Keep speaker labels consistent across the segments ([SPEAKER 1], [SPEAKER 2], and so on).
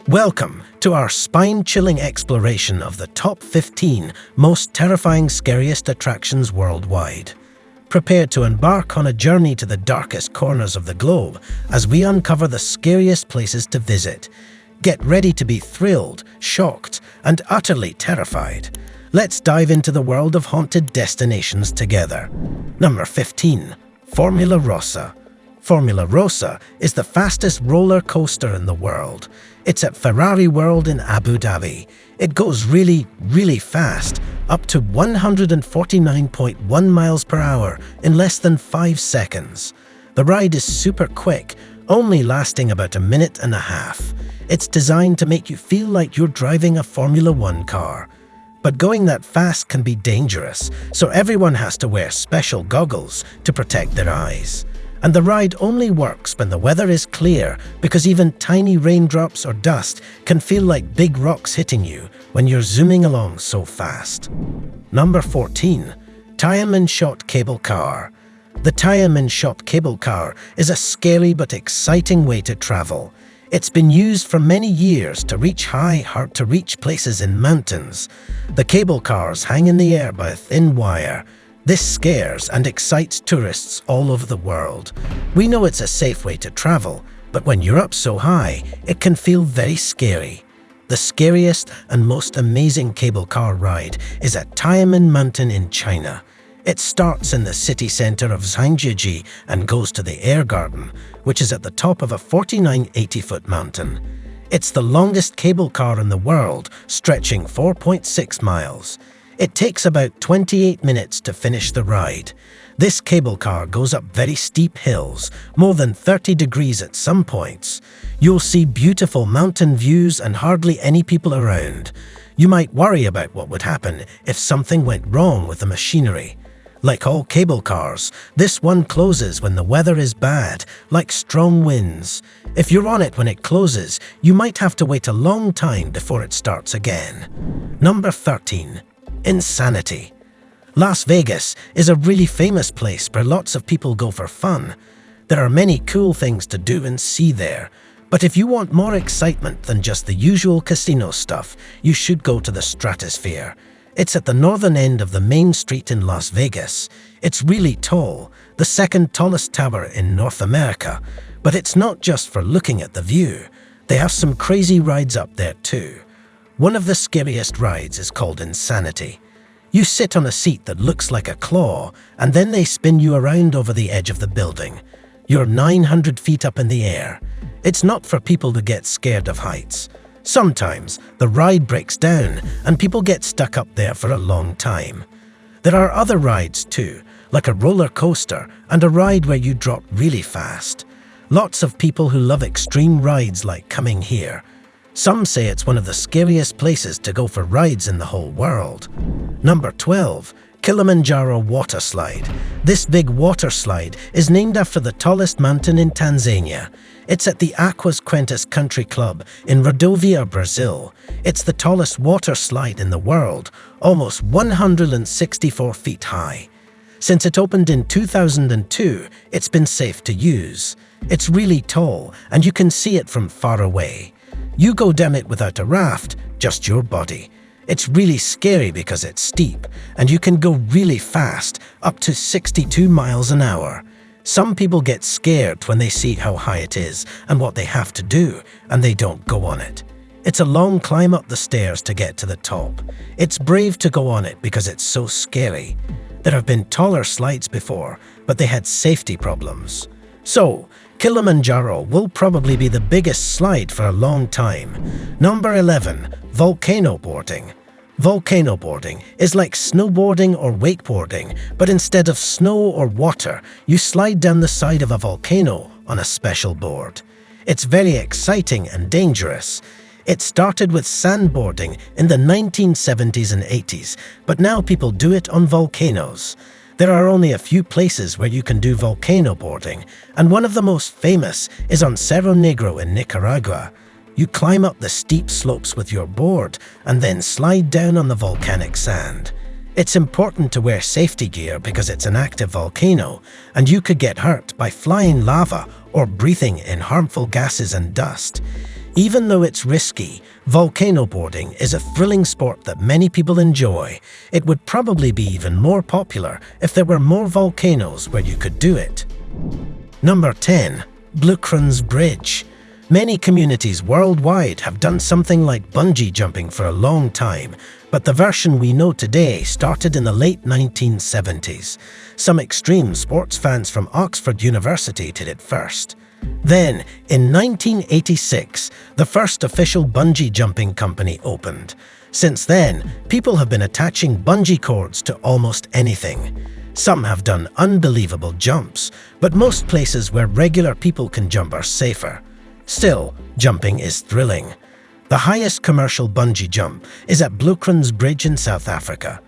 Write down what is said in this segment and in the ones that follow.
[SPEAKER 1] Welcome to our spine-chilling exploration of the top 15 most terrifying scariest attractions worldwide. Prepare to embark on a journey to the darkest corners of the globe as we uncover the scariest places to visit. Get ready to be thrilled, shocked, and utterly terrified. Let's dive into the world of haunted destinations together. Number 15. Formula Rossa. Formula Rossa is the fastest roller coaster in the world. It's at Ferrari World in Abu Dhabi. It goes really fast, up to 149.1 miles per hour in less than 5 seconds. The ride is super quick, only lasting about a minute and a half. It's designed to make you feel like you're driving a Formula One car. But going that fast can be dangerous, so everyone has to wear special goggles to protect their eyes. And the ride only works when the weather is clear, because even tiny raindrops or dust can feel like big rocks hitting you when you're zooming along so fast. Number 14. Tiananmen Shot Cable Car. The Tiananmen Shot Cable Car is a scary but exciting way to travel. It's been used for many years to reach high, hard-to-reach places in mountains. The cable cars hang in the air by a thin wire. This scares and excites tourists all over the world. We know it's a safe way to travel, but when you're up so high, it can feel very scary. The scariest and most amazing cable car ride is at Tiananmen Mountain in China. It starts in the city center of Zhangjiajie and goes to the Air Garden, which is at the top of a 4980-foot mountain. It's the longest cable car in the world, stretching 4.6 miles. It takes about 28 minutes to finish the ride. This cable car goes up very steep hills, more than 30 degrees at some points. You'll see beautiful mountain views and hardly any people around. You might worry about what would happen if something went wrong with the machinery. Like all cable cars, this one closes when the weather is bad, like strong winds. If you're on it when it closes, you might have to wait a long time before it starts again. Number 13. Insanity. Las Vegas is a really famous place where lots of people go for fun. There are many cool things to do and see there. But if you want more excitement than just the usual casino stuff, you should go to the Stratosphere. It's at the northern end of the main street in Las Vegas. It's really tall, the second tallest tower in North America. But it's not just for looking at the view. They have some crazy rides up there too. One of the scariest rides is called Insanity. You sit on a seat that looks like a claw, and then they spin you around over the edge of the building. You're 900 feet up in the air. It's not for people to get scared of heights. Sometimes the ride breaks down and people get stuck up there for a long time. There are other rides too, like a roller coaster and a ride where you drop really fast. Lots of people who love extreme rides like coming here. Some say it's one of the scariest places to go for rides in the whole world. Number 12. Kilimanjaro Water Slide. This big water slide is named after the tallest mountain in Tanzania. It's at the Aquas Quentas Country Club in Rodovia, Brazil. It's the tallest water slide in the world, almost 164 feet high. Since it opened in 2002, it's been safe to use. It's really tall, and you can see it from far away. You go down it without a raft, just your body. It's really scary because it's steep, and you can go really fast, up to 62 miles an hour. Some people get scared when they see how high it is and what they have to do, and they don't go on it. It's a long climb up the stairs to get to the top. It's brave to go on it because it's so scary. There have been taller slides before, but they had safety problems. So, Kilimanjaro will probably be the biggest slide for a long time. Number 11. Volcano boarding. Volcano boarding is like snowboarding or wakeboarding, but instead of snow or water, you slide down the side of a volcano on a special board. It's very exciting and dangerous. It started with sandboarding in the 1970s and 80s, but now people do it on volcanoes. There are only a few places where you can do volcano boarding, and one of the most famous is on Cerro Negro in Nicaragua. You climb up the steep slopes with your board and then slide down on the volcanic sand. It's important to wear safety gear because it's an active volcano, and you could get hurt by flying lava or breathing in harmful gases and dust. Even though it's risky, volcano boarding is a thrilling sport that many people enjoy. It would probably be even more popular if there were more volcanoes where you could do it. Number 10. Bluecrans Bridge. Many communities worldwide have done something like bungee jumping for a long time, but the version we know today started in the late 1970s. Some extreme sports fans from Oxford University did it first. Then, in 1986, the first official bungee jumping company opened. Since then, people have been attaching bungee cords to almost anything. Some have done unbelievable jumps, but most places where regular people can jump are safer. Still, jumping is thrilling. The highest commercial bungee jump is at Bluecrans Bridge in South Africa.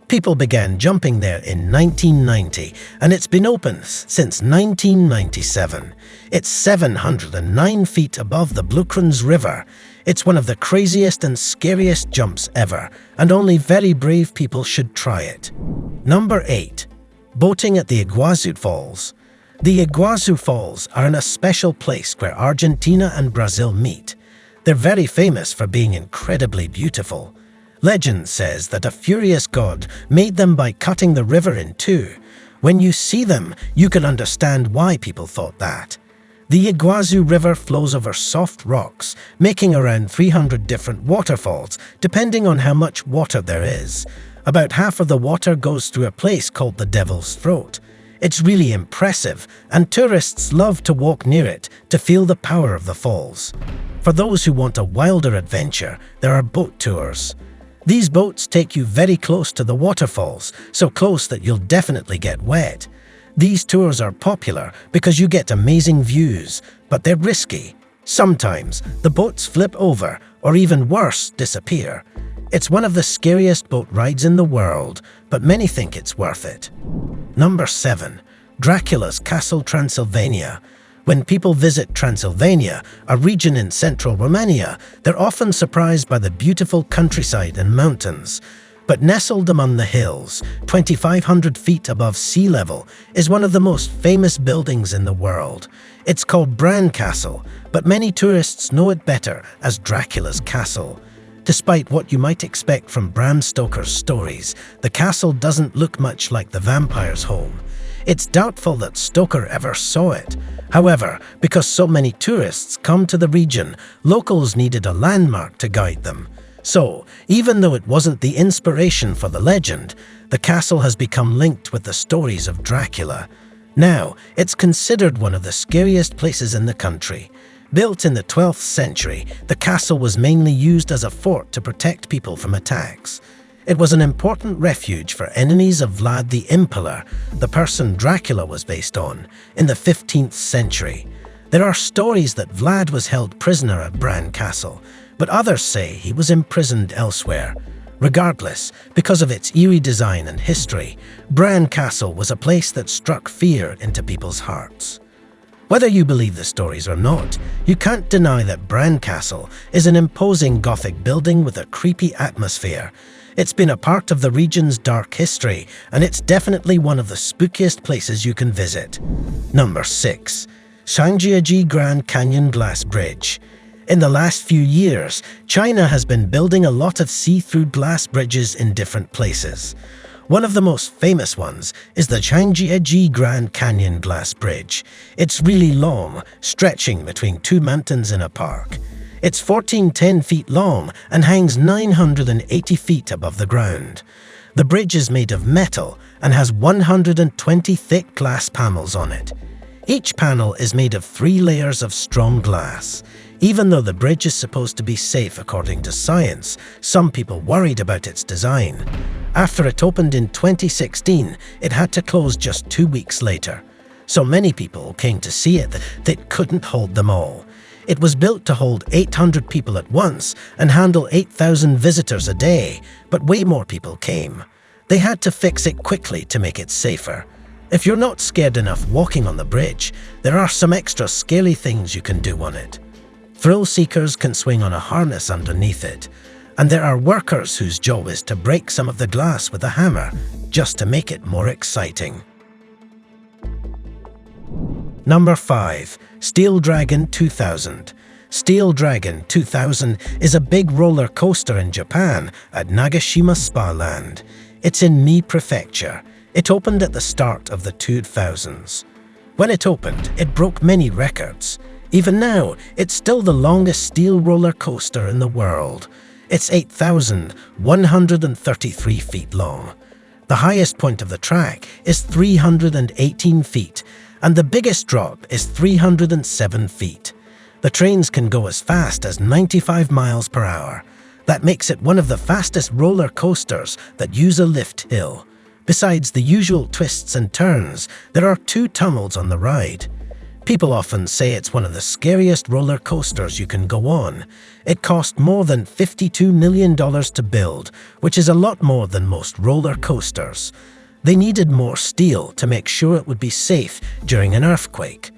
[SPEAKER 1] People began jumping there in 1990, and it's been open since 1997. It's 709 feet above the Bluecrans River. It's one of the craziest and scariest jumps ever, and only very brave people should try it. Number 8. Boating at the Iguazu Falls. The Iguazu Falls are in a special place where Argentina and Brazil meet. They're very famous for being incredibly beautiful. Legend says that a furious god made them by cutting the river in two. When you see them, you can understand why people thought that. The Iguazu River flows over soft rocks, making around 300 different waterfalls, depending on how much water there is. About half of the water goes through a place called the Devil's Throat. It's really impressive, and tourists love to walk near it to feel the power of the falls. For those who want a wilder adventure, there are boat tours. These boats take you very close to the waterfalls, so close that you'll definitely get wet. These tours are popular because you get amazing views, but they're risky. Sometimes the boats flip over, or even worse, disappear. It's one of the scariest boat rides in the world, but many think it's worth it. Number 7. Dracula's Castle, Transylvania. When people visit Transylvania, a region in central Romania, they're often surprised by the beautiful countryside and mountains. But nestled among the hills, 2,500 feet above sea level, is one of the most famous buildings in the world. It's called Bran Castle, but many tourists know it better as Dracula's Castle. Despite what you might expect from Bram Stoker's stories, the castle doesn't look much like the vampire's home. It's doubtful that Stoker ever saw it. However, because so many tourists come to the region, locals needed a landmark to guide them. So, even though it wasn't the inspiration for the legend, the castle has become linked with the stories of Dracula. Now, it's considered one of the scariest places in the country. Built in the 12th century, the castle was mainly used as a fort to protect people from attacks. It was an important refuge for enemies of Vlad the Impaler, the person Dracula was based on, in the 15th century. There are stories that Vlad was held prisoner at Bran Castle, but others say he was imprisoned elsewhere. Regardless, because of its eerie design and history, Bran Castle was a place that struck fear into people's hearts. Whether you believe the stories or not, you can't deny that Bran Castle is an imposing Gothic building with a creepy atmosphere. It's been a part of the region's dark history, and it's definitely one of the spookiest places you can visit. Number 6. Shangjiaji Grand Canyon Glass Bridge. In the last few years, China has been building a lot of see-through glass bridges in different places. One of the most famous ones is the Shangjiaji Grand Canyon Glass Bridge. It's really long, stretching between two mountains in a park. It's 1410 feet long and hangs 980 feet above the ground. The bridge is made of metal and has 120 thick glass panels on it. Each panel is made of 3 layers of strong glass. Even though the bridge is supposed to be safe according to science, some people worried about its design. After it opened in 2016, it had to close just 2 weeks later. So many people came to see it that it couldn't hold them all. It was built to hold 800 people at once and handle 8,000 visitors a day, but way more people came. They had to fix it quickly to make it safer. If you're not scared enough walking on the bridge, there are some extra scary things you can do on it. Thrill seekers can swing on a harness underneath it, and there are workers whose job is to break some of the glass with a hammer, just to make it more exciting. Number 5. Steel Dragon 2000. Steel Dragon 2000 is a big roller coaster in Japan at Nagashima Spa Land. It's in Mie Prefecture. It opened at the start of the 2000s. When it opened, it broke many records. Even now, it's still the longest steel roller coaster in the world. It's 8,133 feet long. The highest point of the track is 318 feet, and the biggest drop is 307 feet. The trains can go as fast as 95 miles per hour. That makes it one of the fastest roller coasters that use a lift hill. Besides the usual twists and turns, there are 2 tunnels on the ride. People often say it's one of the scariest roller coasters you can go on. It cost more than $52 million to build, which is a lot more than most roller coasters. They needed more steel to make sure it would be safe during an earthquake.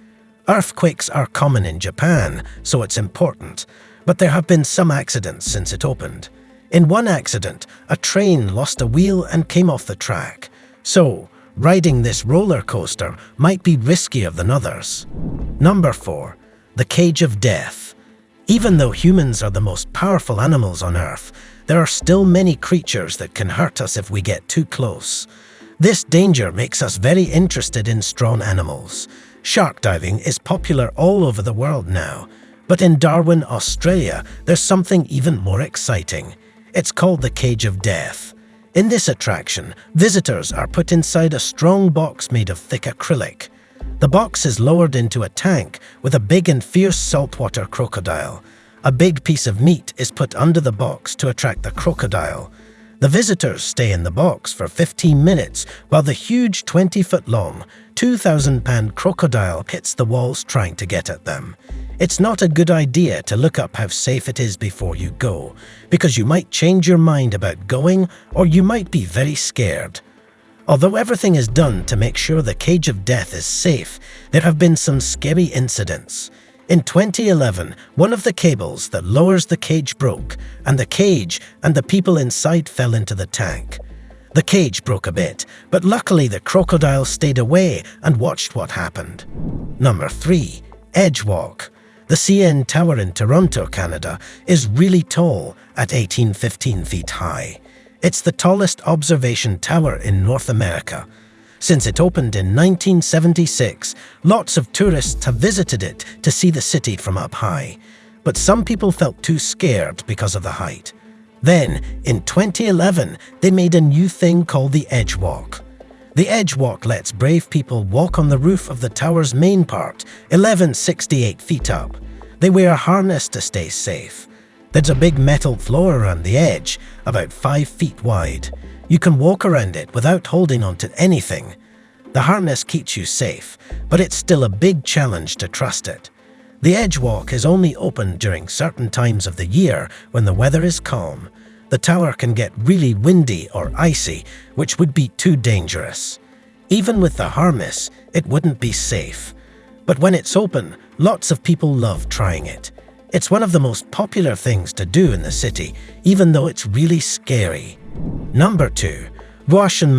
[SPEAKER 1] Earthquakes are common in Japan, so it's important, but there have been some accidents since it opened. In one accident, a train lost a wheel and came off the track. So, riding this roller coaster might be riskier than others. Number 4. The Cage of Death. Even though humans are the most powerful animals on Earth, there are still many creatures that can hurt us if we get too close. This danger makes us very interested in strong animals. Shark diving is popular all over the world now, but in Darwin, Australia, there's something even more exciting. It's called the Cage of Death. In this attraction, visitors are put inside a strong box made of thick acrylic. The box is lowered into a tank with a big and fierce saltwater crocodile. A big piece of meat is put under the box to attract the crocodile. The visitors stay in the box for 15 minutes while the huge 20-foot-long, 2,000-pound crocodile hits the walls trying to get at them. It's not a good idea to look up how safe it is before you go, because you might change your mind about going or you might be very scared. Although everything is done to make sure the Cage of Death is safe, there have been some scary incidents. In 2011, one of the cables that lowers the cage broke, and the cage and the people inside fell into the tank. The cage broke a bit, but luckily the crocodile stayed away and watched what happened. Number 3. Edge Walk. The CN Tower in Toronto, Canada, is really tall at 15 feet high. It's the tallest observation tower in North America. Since it opened in 1976, lots of tourists have visited it to see the city from up high. But some people felt too scared because of the height. Then, in 2011, they made a new thing called the Edge Walk. The Edge Walk lets brave people walk on the roof of the tower's main part, 1168 feet up. They wear a harness to stay safe. There's a big metal floor around the edge, about 5 feet wide. You can walk around it without holding onto anything. The harness keeps you safe, but it's still a big challenge to trust it. The Edge Walk is only open during certain times of the year when the weather is calm. The tower can get really windy or icy, which would be too dangerous. Even with the harness, it wouldn't be safe. But when it's open, lots of people love trying it. It's one of the most popular things to do in the city, even though it's really scary. Number 2. Huashan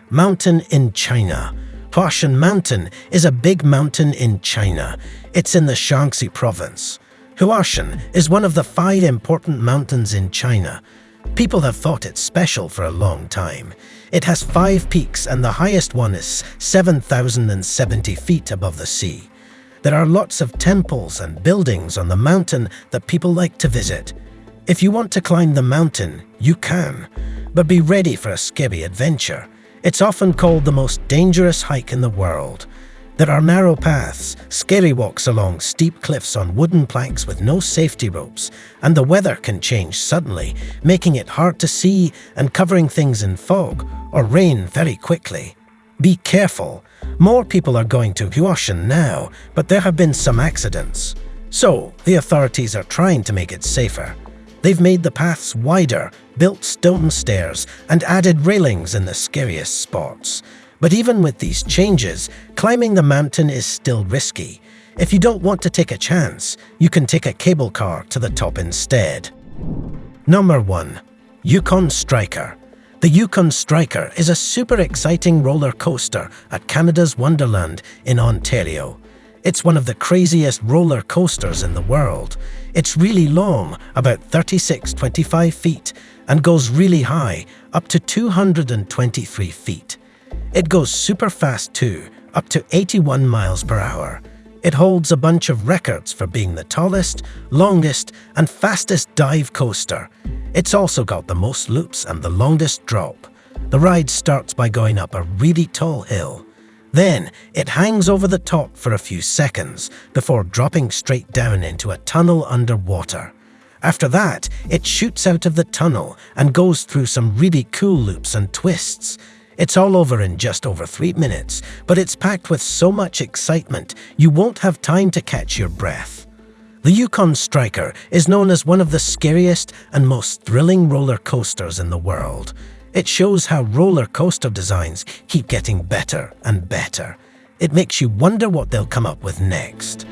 [SPEAKER 1] Mountain in China. Huashan Mountain is a big mountain in China. It's in the Shaanxi province. Huashan is one of the 5 important mountains in China. People have thought it special for a long time. It has 5 peaks and the highest one is 7,070 feet above the sea. There are lots of temples and buildings on the mountain that people like to visit. If you want to climb the mountain, you can, but be ready for a scary adventure. It's often called the most dangerous hike in the world. There are narrow paths, scary walks along steep cliffs on wooden planks with no safety ropes, and the weather can change suddenly, making it hard to see and covering things in fog or rain very quickly. Be careful. More people are going to Huashan now, but there have been some accidents. So, the authorities are trying to make it safer. They've made the paths wider, built stone stairs, and added railings in the scariest spots. But even with these changes, climbing the mountain is still risky. If you don't want to take a chance, you can take a cable car to the top instead. Number 1. Yukon Striker. The Yukon Striker is a super exciting roller coaster at Canada's Wonderland in Ontario. It's one of the craziest roller coasters in the world. It's really long, about 36-25 feet, and goes really high, up to 223 feet. It goes super fast too, up to 81 miles per hour. It holds a bunch of records for being the tallest, longest, and fastest dive coaster. It's also got the most loops and the longest drop. The ride starts by going up a really tall hill. Then, it hangs over the top for a few seconds before dropping straight down into a tunnel underwater. After that, it shoots out of the tunnel and goes through some really cool loops and twists. It's all over in just over 3 minutes, but it's packed with so much excitement you won't have time to catch your breath. The Yukon Striker is known as one of the scariest and most thrilling roller coasters in the world. It shows how roller coaster designs keep getting better and better. It makes you wonder what they'll come up with next.